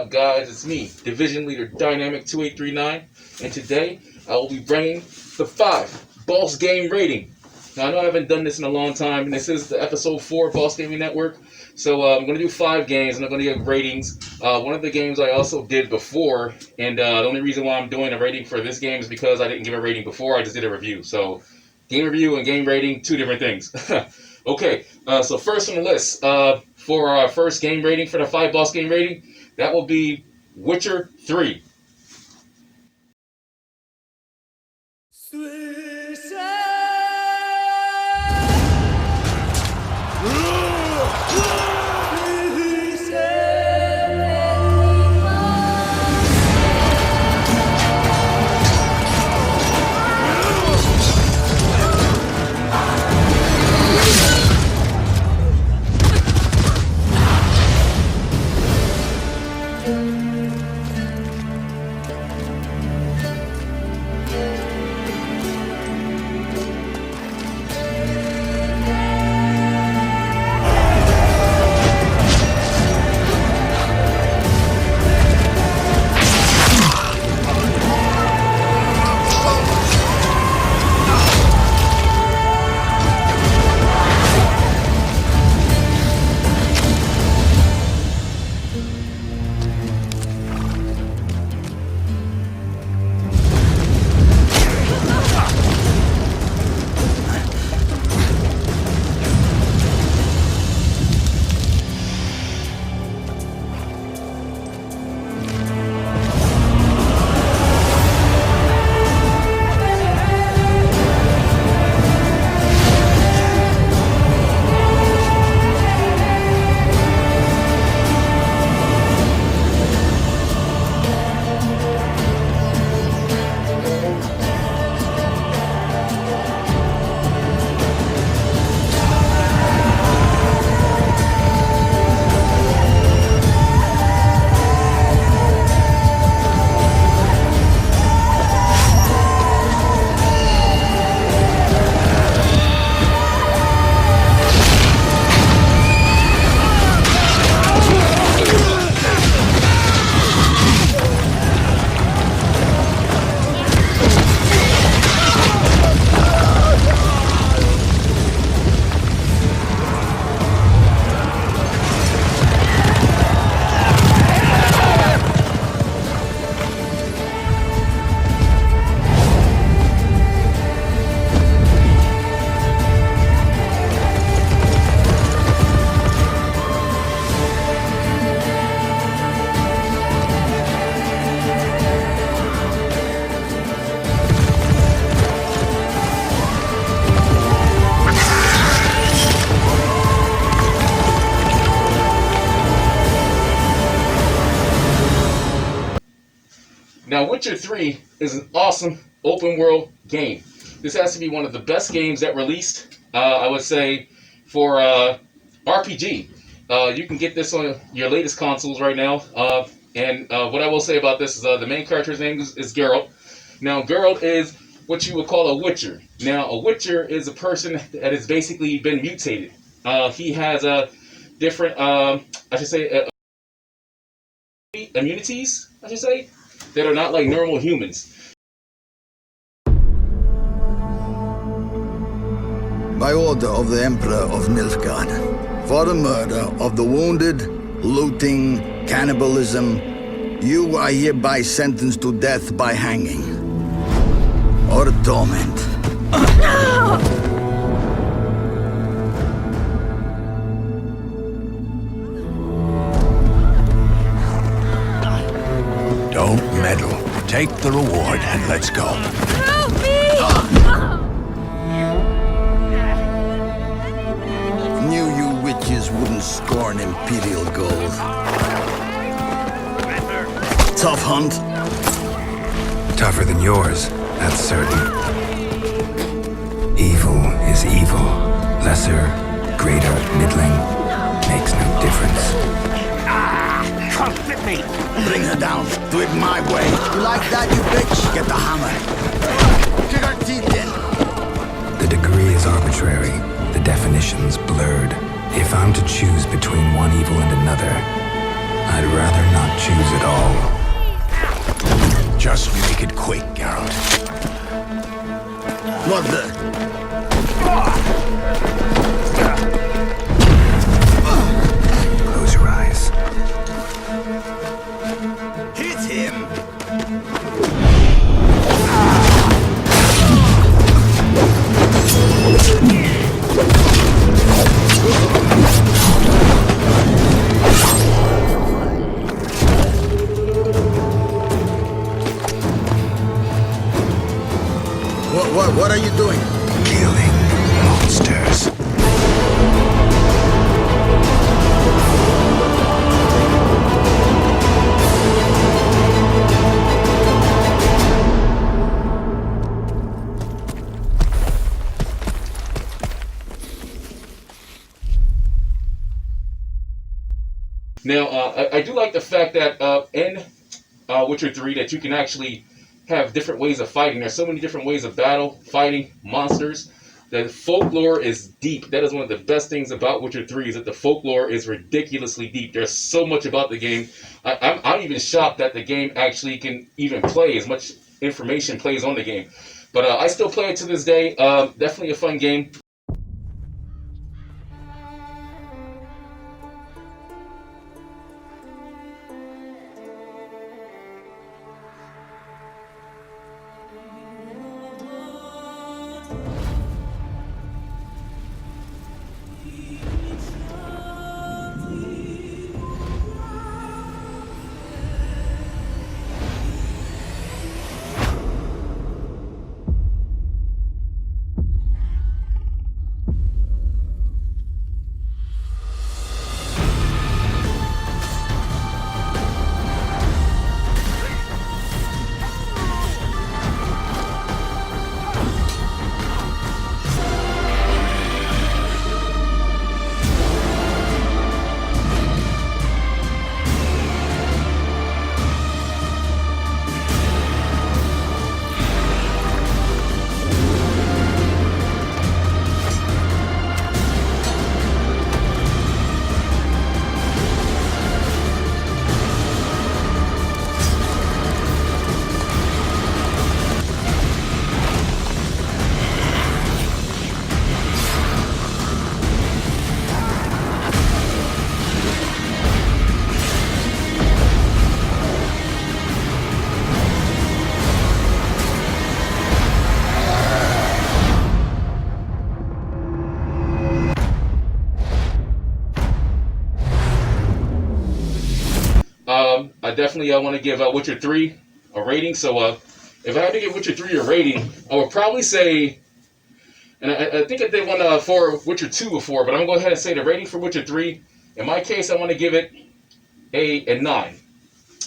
up, guys? It's me, Division Leader Dynamic 2839, and today I will be bringing the 5 Boss Game Rating. Now, I know I haven't done this in a long time, and this is the episode 4 Boss Gaming Network, so I'm going to do 5 games, and I'm going to give ratings. One of the games I also did before, and the only reason why I'm doing a rating for this game is because I didn't give a rating before, I just did a review. So, game review and game rating, 2 different things. Okay, so first on the list, for our first game rating for the 5 Boss Game Rating, that will be Witcher 3. Now, Witcher 3 is an awesome open-world game. This has to be one of the best games that released, I would say, for RPG. You can get this on your latest consoles right now. And what I will say about this is the main character's name is Geralt. Now, Geralt is what you would call a Witcher. Now, a Witcher is a person that has basically been mutated. He has different, I should say, immunities, I should say, that are not like normal humans. By order of the Emperor of Nilfgaard, for the murder of the wounded, looting, cannibalism, you are hereby sentenced to death by hanging or torment. Don't meddle. Take the reward and let's go. Help me! Knew you witches wouldn't scorn imperial gold. Tough hunt. Tougher than yours, that's certain. Evil is evil. Lesser, greater, middling, makes no difference. Bring her down. Do it my way. You like that, you bitch? Get the hammer. Kick her teeth in. The degree is arbitrary, the definition's blurred. If I'm to choose between one evil and another, I'd rather not choose at all. Just make it quick, Geralt. What the? Close your eyes. Hit him! What are you doing? Killing monsters. Now, I do like the fact that in Witcher 3 that you can actually have different ways of fighting. There's so many different ways of fighting monsters. The folklore is deep. That is one of the best things about Witcher 3 is that the folklore is ridiculously deep. There's so much about the game. I'm even shocked that the game actually can even play as much information plays on the game. But I still play it to this day. Definitely a fun game. I definitely want to give Witcher 3 a rating. So if I had to give Witcher 3 a rating, I would probably say, and I think I did one for Witcher 2 before, but I'm going to go ahead and say the rating for Witcher 3, in my case, I want to give it a 9.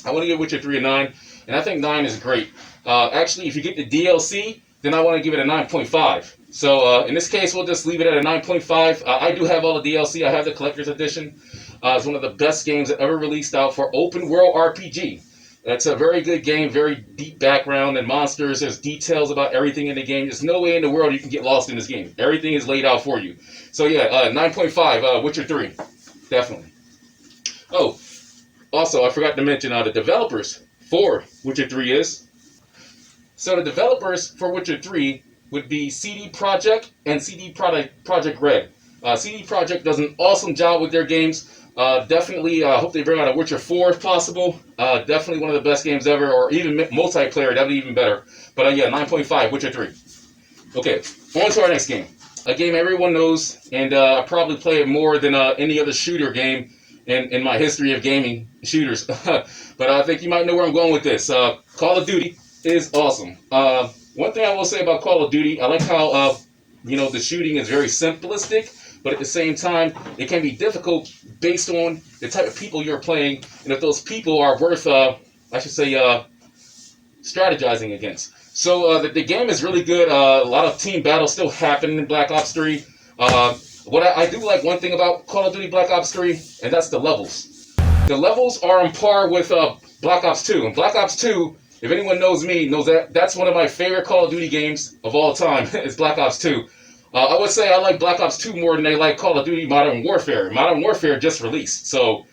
I want to give Witcher 3 a 9, and I think 9 is great. Actually, if you get the DLC, then I want to give it a 9.5. So in this case, we'll just leave it at a 9.5. I do have all the DLC. I have the collector's edition. It's one of the best games that ever released out for open world RPG. It's a very good game, very deep background and monsters. There's details about everything in the game. There's no way in the world you can get lost in this game. Everything is laid out for you. So yeah, 9.5, Witcher 3. Definitely. Oh, also, I forgot to mention the developers for Witcher 3 is. So the developers for Witcher 3 would be CD Projekt and CD Projekt Red. CD Projekt does an awesome job with their games. Definitely hope they bring out a Witcher 4 if possible. Definitely one of the best games ever, or even multiplayer, that'd be even better. But yeah, 9.5, Witcher 3. Okay, on to our next game. A game everyone knows, and I probably play it more than any other shooter game in my history of gaming shooters. But I think you might know where I'm going with this. Call of Duty is awesome. One thing I will say about Call of Duty, I like how the shooting is very simplistic, but at the same time, it can be difficult based on the type of people you're playing, and if those people are worth, strategizing against. So the game is really good. A lot of team battles still happen in Black Ops 3. What I do like one thing about Call of Duty Black Ops 3, and that's the levels. The levels are on par with Black Ops 2. And Black Ops 2, if anyone knows me, knows that that's one of my favorite Call of Duty games of all time, is Black Ops 2. I would say I like Black Ops 2 more than I like Call of Duty Modern Warfare. Modern Warfare just released, so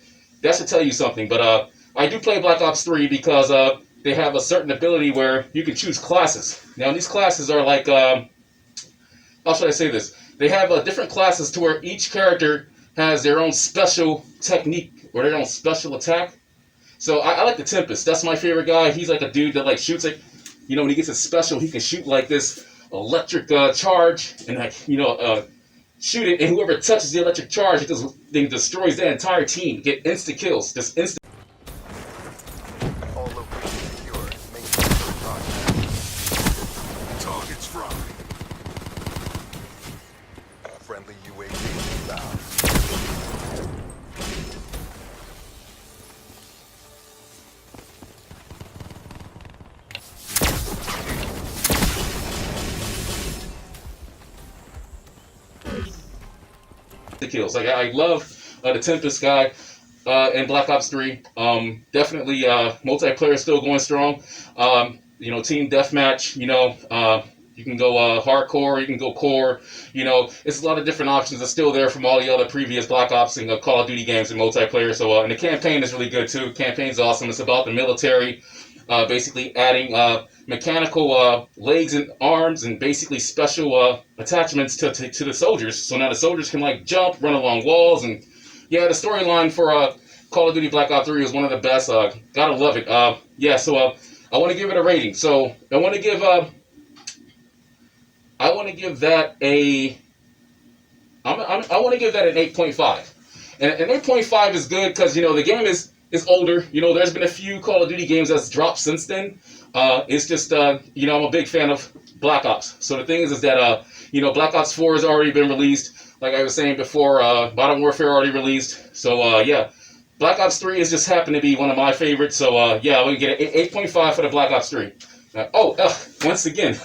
that should tell you something. But I do play Black Ops 3 because they have a certain ability where you can choose classes. Now these classes are like, how should I say this? They have different classes to where each character has their own special technique or their own special attack. So I like the Tempest. That's my favorite guy. He's like a dude that like shoots like, you know, when he gets his special, he can shoot like this electric charge and like, you know, shoot it, and whoever touches the electric charge, it destroys that entire team. Get instant kills. Just instant. All locations secure. Maintain progress. Targets from. Friendly UAV inbound. The kills. Like I love the Tempest guy in Black Ops 3. Definitely multiplayer is still going strong. You know, team deathmatch. You know, you can go hardcore, you can go core. You know, it's a lot of different options that's still there from all the other previous Black Ops and Call of Duty games and multiplayer. So and the campaign is really good too. Campaign's awesome. It's about the military. Basically adding mechanical legs and arms and basically special attachments to the soldiers. So now the soldiers can like jump, run along walls, and yeah, the storyline for Call of Duty Black Ops 3 is one of the best. Gotta love it. Yeah, so I want to give it a rating. So I want to give that a I want to give that an 8.5. And an 8.5 is good because you know the game is older. You know, there's been a few Call of Duty games that's dropped since then. It's just, you know, I'm a big fan of Black Ops. So the thing is that, you know, Black Ops 4 has already been released. Like I was saying before, Modern Warfare already released. So, yeah, Black Ops 3 has just happened to be one of my favorites. So, yeah, I'm going to get an 8.5 for the Black Ops 3. Once again,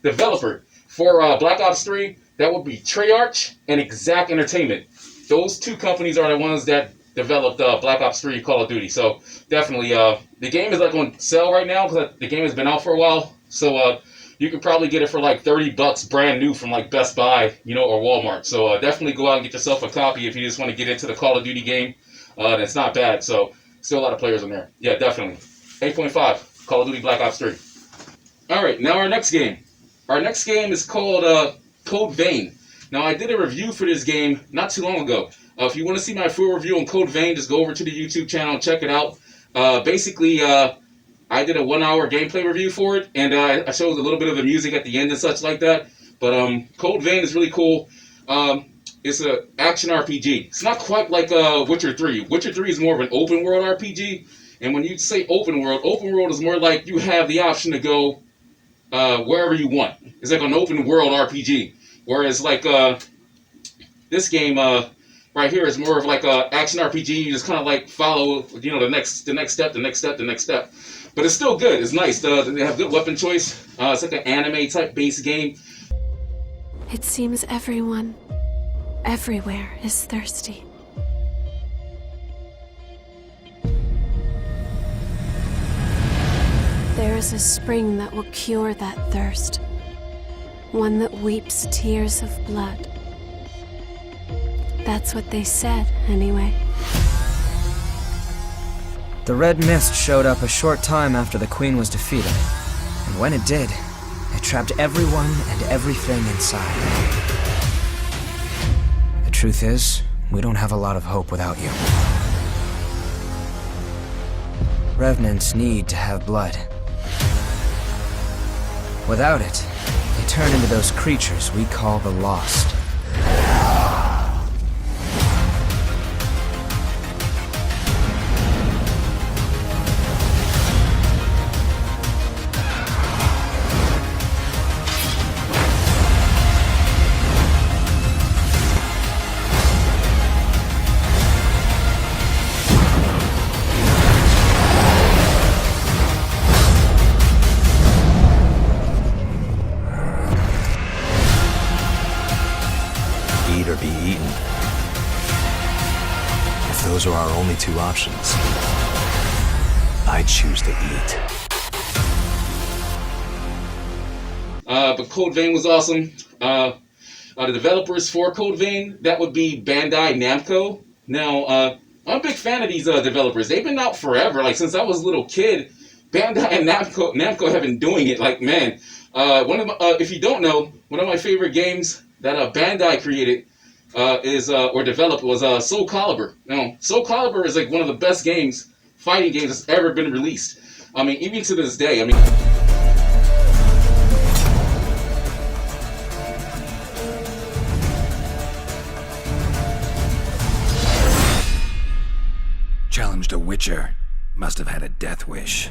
developer for Black Ops 3, that would be Treyarch and Exact Entertainment. Those two companies are the ones that developed Black Ops 3 Call of Duty. So definitely, the game is like on sale right now because the game has been out for a while. So you can probably get it for like $30 brand new from like Best Buy, you know, or Walmart. So definitely go out and get yourself a copy if you just want to get into the Call of Duty game. It's not bad. So still a lot of players in there. Yeah, definitely. 8.5, Call of Duty Black Ops 3. All right, now our next game. Our next game is called Code Vein. Now I did a review for this game not too long ago. If you want to see my full review on Code Vein, just go over to the YouTube channel and check it out. Basically, I did a 1-hour gameplay review for it, and I showed a little bit of the music at the end and such like that. But Code Vein is really cool. It's an action RPG. It's not quite like Witcher 3. Witcher 3 is more of an open world RPG. And when you say open world is more like you have the option to go wherever you want. It's like an open world RPG. Whereas like this game right here is more of like a action RPG. You just kind of like follow, you know, the next step. But it's still good. It's nice. They have good weapon choice. It's like an anime type based game. It seems everyone, everywhere is thirsty. There is a spring that will cure that thirst. One that weeps tears of blood. That's what they said, anyway. The red mist showed up a short time after the Queen was defeated. And when it did, it trapped everyone and everything inside. The truth is, we don't have a lot of hope without you. Revenants need to have blood. Without it, they turn into those creatures we call the Lost. Eat or be eaten. If those are our only two options, I choose to eat. But Code Vein was awesome. The developers for Code Vein, that would be Bandai Namco. Now, I'm a big fan of these developers. They've been out forever. Like since I was a little kid, Bandai and Namco have been doing it. Like man, if you don't know, one of my favorite games that Bandai created or developed was Soul Calibur. Now, Soul Calibur is like one of the best fighting games that's ever been released. I mean, even to this day. I mean. Challenged a Witcher. Must have had a death wish.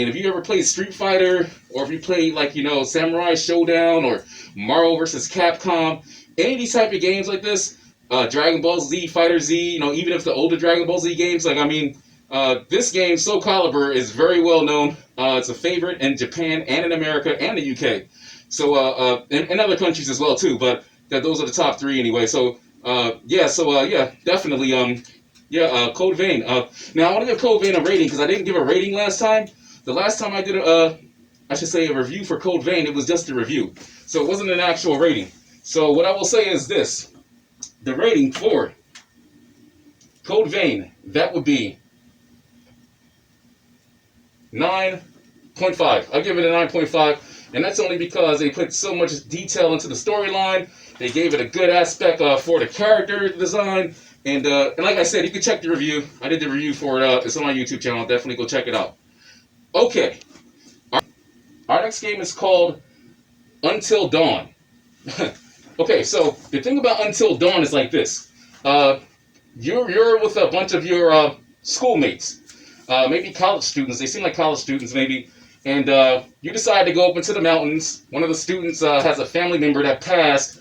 And if you ever played Street Fighter, or if you played like, Samurai Showdown or Mario vs. Capcom, any of these type of games like this, Dragon Ball Z, Fighter Z, even if the older Dragon Ball Z games, this game, Soul Calibur, is very well known. It's a favorite in Japan and in America and the UK. So, in other countries as well too, but those are the top three anyway. So, definitely, Code Vein. Now I want to give Code Vein a rating because I didn't give a rating last time. The last time I did a review for Code Vein, it was just a review. So it wasn't an actual rating. So what I will say is this. The rating for Code Vein, that would be 9.5. I give it a 9.5. And that's only because they put so much detail into the storyline. They gave it a good aspect for the character design. And like I said, you can check the review. I did the review for it. It's on my YouTube channel. Definitely go check it out. Okay, our next game is called Until Dawn. Okay, so the thing about Until Dawn is like this. You're with a bunch of your schoolmates, maybe college students. They seem like college students maybe. And you decide to go up into the mountains. One of the students has a family member that passed.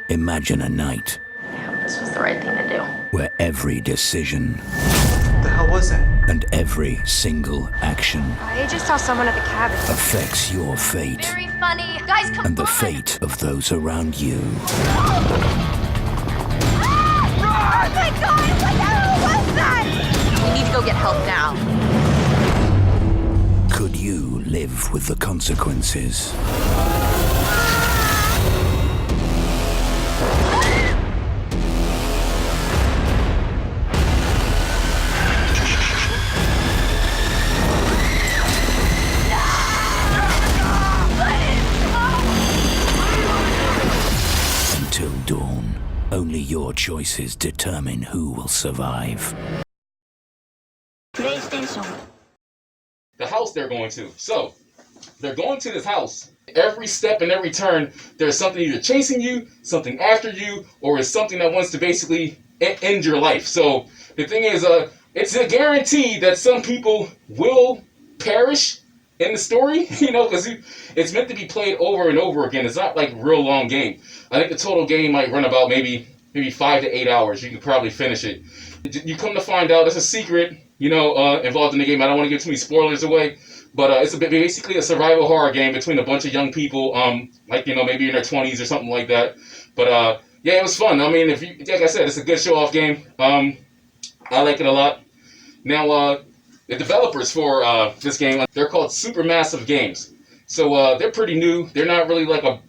Imagine a night This was the right thing to do. where every decision What the hell was that? and every single action I just saw someone at the cabin. affects your fate Very funny. Guys, come and the on. fate of those around you. Oh my god, what the hell was that? We need to go get help now. Could you live with the consequences? Until dawn, only your choices determine who will survive. PlayStation. The house they're going to. So, they're going to this house. Every step and every turn, there's something either chasing you, something after you, or it's something that wants to basically end your life. So, the thing is, it's a guarantee that some people will perish in the story, because it's meant to be played over and over again. It's not like a real long game. I think the total game might run about maybe 5 to 8 hours. You can probably finish it. You come to find out, it's a secret, involved in the game. I don't want to give too many spoilers away, but it's basically a survival horror game between a bunch of young people, maybe in their 20s or something like that. But yeah, it was fun. I mean, like I said, it's a good show-off game. I like it a lot. Now, the developers for this game, they're called Supermassive Games. So they're pretty new. They're not really like a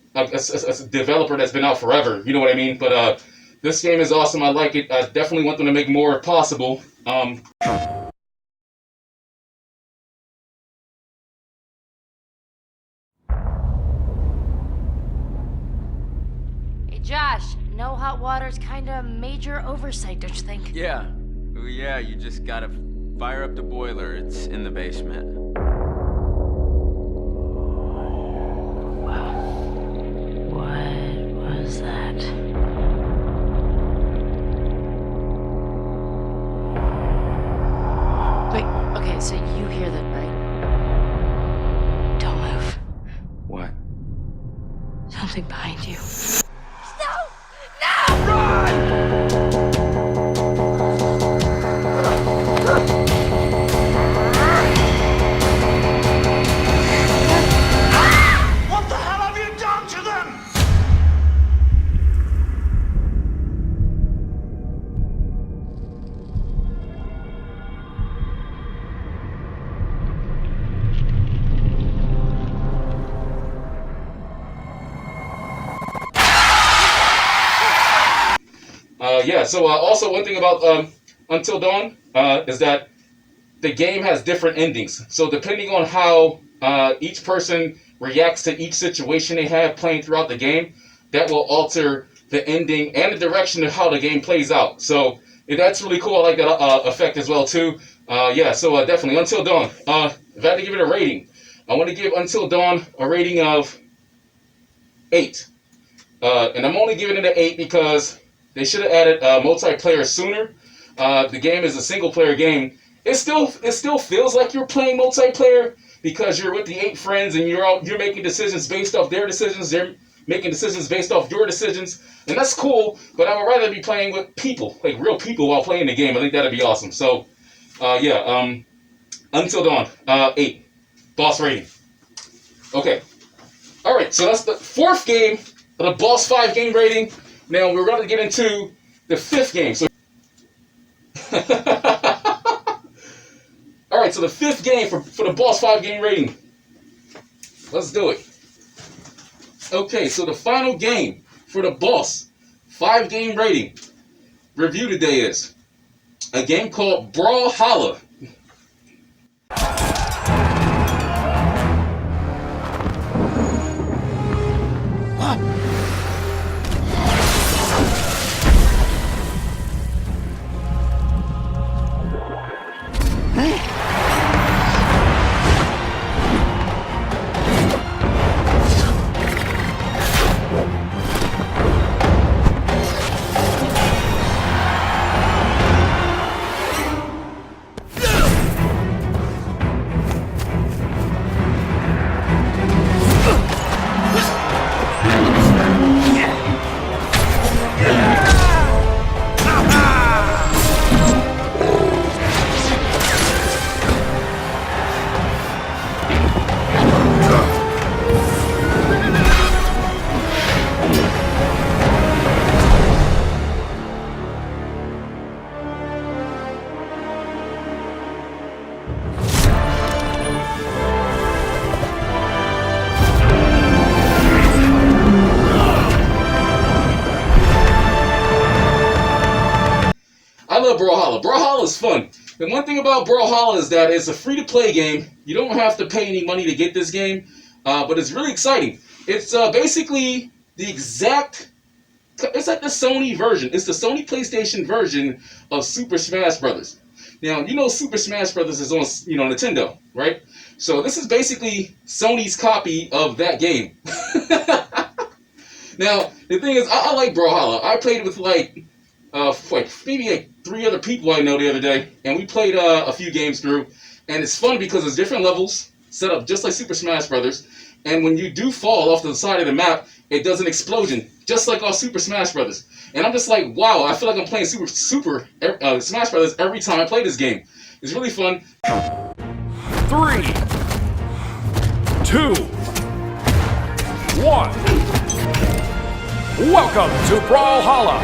developer that's been out forever. You know what I mean? But this game is awesome. I like it. I definitely want them to make more if possible. Hey Josh, no hot water's kinda a major oversight, don't you think? Yeah. Oh, yeah, you just gotta fire up the boiler. It's in the basement. What was that? Wait, okay, so you hear that, right? Don't move. What? Yeah. So also one thing about Until Dawn is that the game has different endings. So depending on how each person reacts to each situation they have playing throughout the game, that will alter the ending and the direction of how the game plays out. So that's really cool. I like that effect as well too. Yeah, so definitely Until Dawn. If I had to give it a rating, I want to give Until Dawn a rating of 8. And I'm only giving it an 8 because they should have added multiplayer sooner. The game is a single player game. It still feels like you're playing multiplayer because you're with the 8 friends and you're making decisions based off their decisions. They're making decisions based off your decisions, and that's cool. But I would rather be playing with people, like real people, while playing the game. I think that'd be awesome. So, yeah, Until Dawn, 8, boss rating. Okay, all right. So that's the 4th game of the Boss 5 game rating. Now we're going to get into the 5th game. So. Alright, so the 5th game for the Boss 5 game rating. Let's do it. Okay, so the final game for the Boss 5 game rating review today is a game called Brawlhalla. I love Brawlhalla. Brawlhalla is fun. The one thing about Brawlhalla is that it's a free-to-play game. You don't have to pay any money to get this game, but it's really exciting. It's basically the exact... It's like the Sony version. It's the Sony PlayStation version of Super Smash Brothers. Now, you know Super Smash Brothers is on, Nintendo, right? So this is basically Sony's copy of that game. Now, the thing is, I like Brawlhalla. I played with maybe 3 other people I know the other day, and we played a few games through, and it's fun because it's different levels set up just like Super Smash Brothers, and when you do fall off to the side of the map, it does an explosion just like all Super Smash Brothers. And I'm just like, wow, I feel like I'm playing Super Smash Brothers every time I play this game. It's really fun. 3, 2, 1. Welcome to Brawlhalla.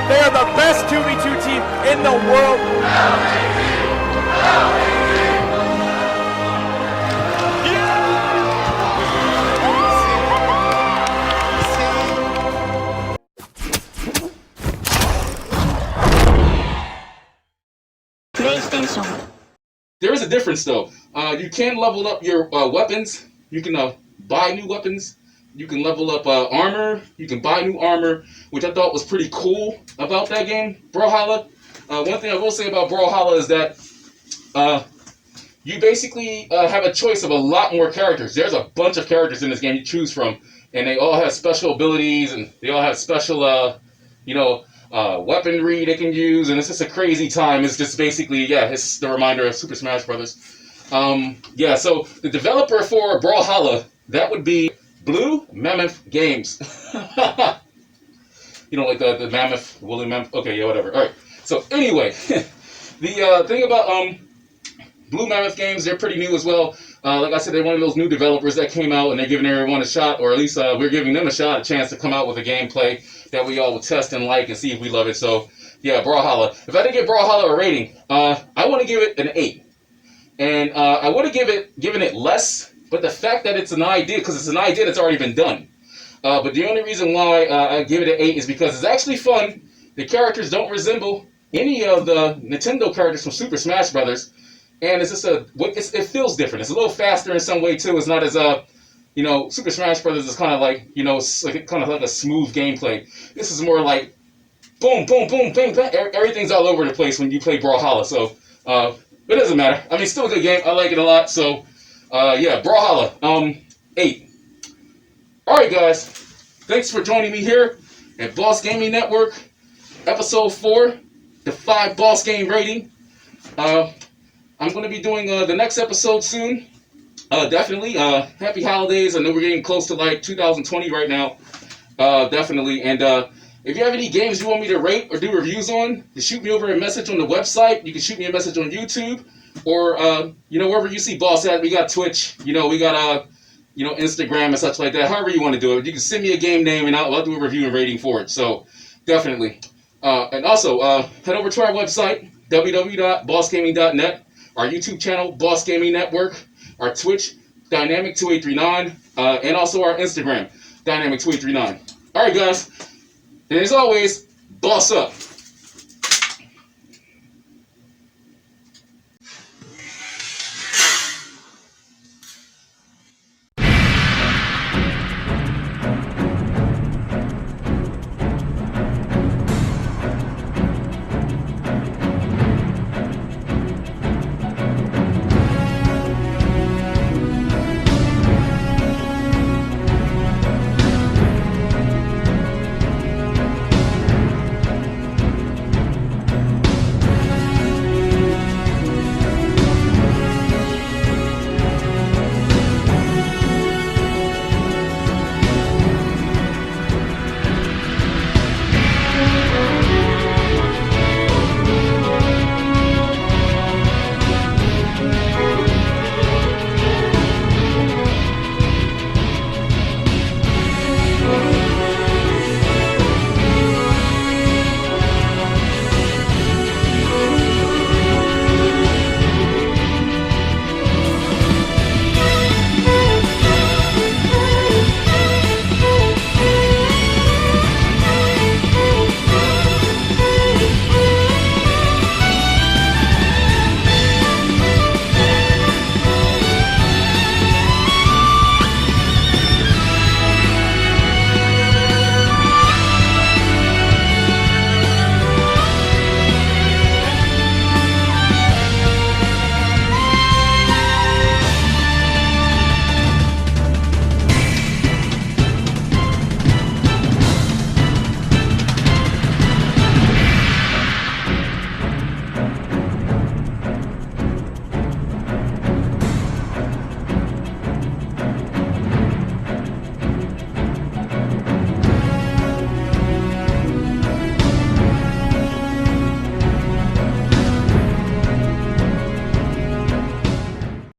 They are the best 2v2 team in the world. PlayStation. There is a difference though. You can level up your weapons. You can buy new weapons. You can level up armor. You can buy new armor, which I thought was pretty cool about that game, Brawlhalla. One thing I will say about Brawlhalla is that you basically have a choice of a lot more characters. There's a bunch of characters in this game you choose from, and they all have special abilities, and they all have special, weaponry they can use, and it's just a crazy time. It's just basically, it's the reminder of Super Smash Brothers. So the developer for Brawlhalla, that would be Blue Mammoth Games. Like the mammoth, woolly mammoth. Okay, yeah, whatever. All right. So anyway, The thing about Blue Mammoth Games, they're pretty new as well. Like I said, they're one of those new developers that came out, and they're giving everyone a shot, or at least we're giving them a shot, a chance to come out with a gameplay that we all will test and like and see if we love it. So, yeah, Brawlhalla. If I didn't give Brawlhalla a rating, I want to give it an 8. And I would have given it less, but the fact that it's an idea, because it's an idea that's already been done. But the only reason why I give it an 8 is because it's actually fun. The characters don't resemble any of the Nintendo characters from Super Smash Brothers. And it's just it feels different. It's a little faster in some way too. It's not as Super Smash Brothers is kind of like kind of like a smooth gameplay. This is more like boom, boom, boom, bang, bang. Everything's all over the place when you play Brawlhalla. So it doesn't matter. I mean, still a good game. I like it a lot. So yeah, Brawlhalla 8. All right, guys. Thanks for joining me here at Boss Gaming Network, episode 4, the 5 Boss Game rating. I'm going to be doing the next episode soon. Definitely. Happy holidays. I know we're getting close to like 2020 right now. Definitely. And if you have any games you want me to rate or do reviews on, you shoot me over a message on the website. You can shoot me a message on YouTube or, wherever you see Boss at. We got Twitch. We got, Instagram and such like that. However you want to do it. You can send me a game name and I'll do a review and rating for it. So, definitely. And also, head over to our website, www.bossgaming.net. Our YouTube channel, Boss Gaming Network, our Twitch, Dynamic2839, and also our Instagram, Dynamic2839. All right, guys, and as always, boss up.